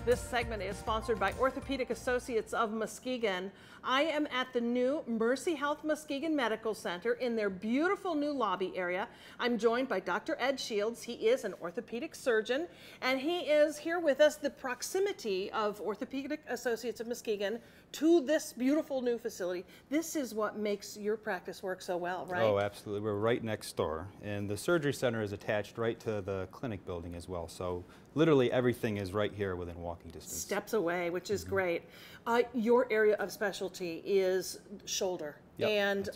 This segment is sponsored by Orthopaedic Associates of Muskegon. I am at the new Mercy Health Muskegon Medical Center in their beautiful new lobby area. I'm joined by Dr. Ed Shields. He is an orthopedic surgeon, and he is here with us. The proximity of Orthopaedic Associates of Muskegon to this beautiful new facility, this is what makes your practice work so well, right? Oh, absolutely. We're right next door, and the surgery center is attached right to the clinic building as well. So literally everything is right here within walking distance. Steps away, which is great. Your area of specialty is shoulder. Yep, and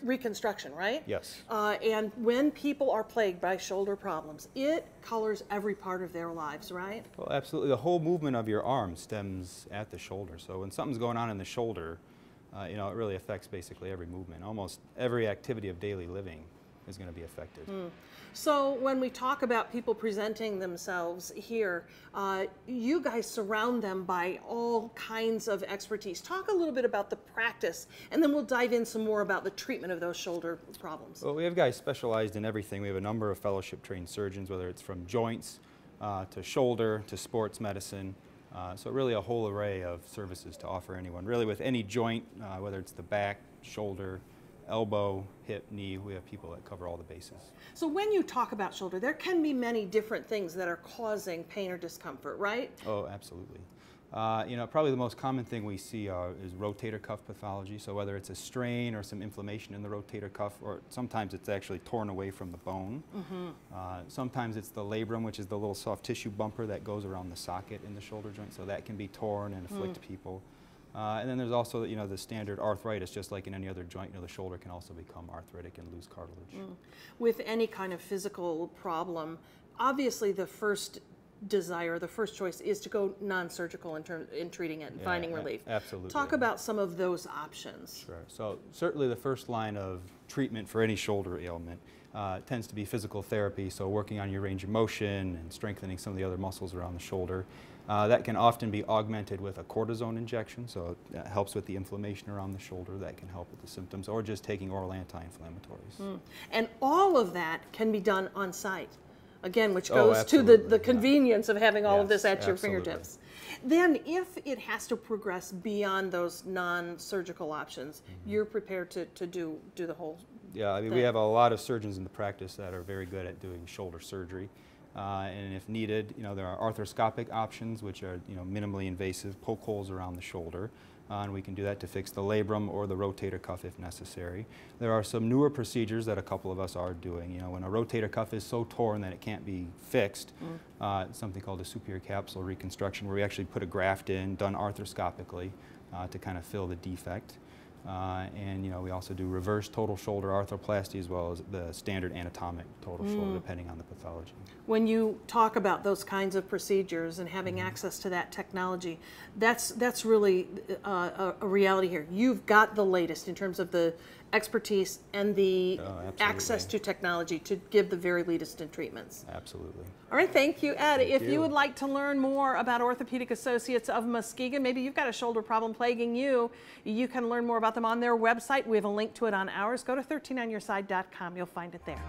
reconstruction, right? Yes. And when people are plagued by shoulder problems, it colors every part of their lives, right? Well, absolutely. The whole movement of your arm stems at the shoulder. So when something's going on in the shoulder, it really affects basically every movement. Almost every activity of daily living is going to be affected. So when we talk about people presenting themselves here, you guys surround them by all kinds of expertise. Talk a little bit about the practice, and then we'll dive in some more about the treatment of those shoulder problems. Well, we have guys specialized in everything. We have a number of fellowship trained surgeons, whether it's from joints to shoulder to sports medicine. So really a whole array of services to offer anyone. Really with any joint, whether it's the back, shoulder, elbow, hip, knee, we have people that cover all the bases. So when you talk about shoulder, there can be many different things that are causing pain or discomfort, right? Oh, absolutely. Probably the most common thing we see is rotator cuff pathology. So whether it's a strain or some inflammation in the rotator cuff, or sometimes it's actually torn away from the bone. Sometimes it's the labrum, which is the little soft tissue bumper that goes around the socket in the shoulder joint. So that can be torn and afflict people. And then there's also, the standard arthritis, just like in any other joint. The shoulder can also become arthritic and lose cartilage. With any kind of physical problem, obviously the first desire, the first choice is to go non-surgical in treating it and finding relief. Absolutely. Talk about some of those options. Sure. So certainly the first line of treatment for any shoulder ailment tends to be physical therapy, so working on your range of motion and strengthening some of the other muscles around the shoulder. That can often be augmented with a cortisone injection, so it helps with the inflammation around the shoulder. That can help with the symptoms, or just taking oral anti-inflammatories. And all of that can be done on site, again, which goes to the convenience of having all of this at your fingertips. Then if it has to progress beyond those non-surgical options, you're prepared to do the whole Yeah, I mean, we have a lot of surgeons in the practice that are very good at doing shoulder surgery. And if needed, there are arthroscopic options, which are, minimally invasive, poke holes around the shoulder. And we can do that to fix the labrum or the rotator cuff if necessary. There are some newer procedures that a couple of us are doing. When a rotator cuff is so torn that it can't be fixed, something called a superior capsule reconstruction, where we actually put a graft in, done arthroscopically, to kind of fill the defect. And we also do reverse total shoulder arthroplasty, as well as the standard anatomic total shoulder, depending on the pathology. When you talk about those kinds of procedures and having access to that technology, that's really a reality here. You've got the latest in terms of the expertise and the access to technology to give the very latest in treatments. Absolutely. All right, thank you, Ed. If you would like to learn more about Orthopaedic Associates of Muskegon, maybe you've got a shoulder problem plaguing you, you can learn more about them on their website. We have a link to it on ours. Go to 13onyourside.com. You'll find it there.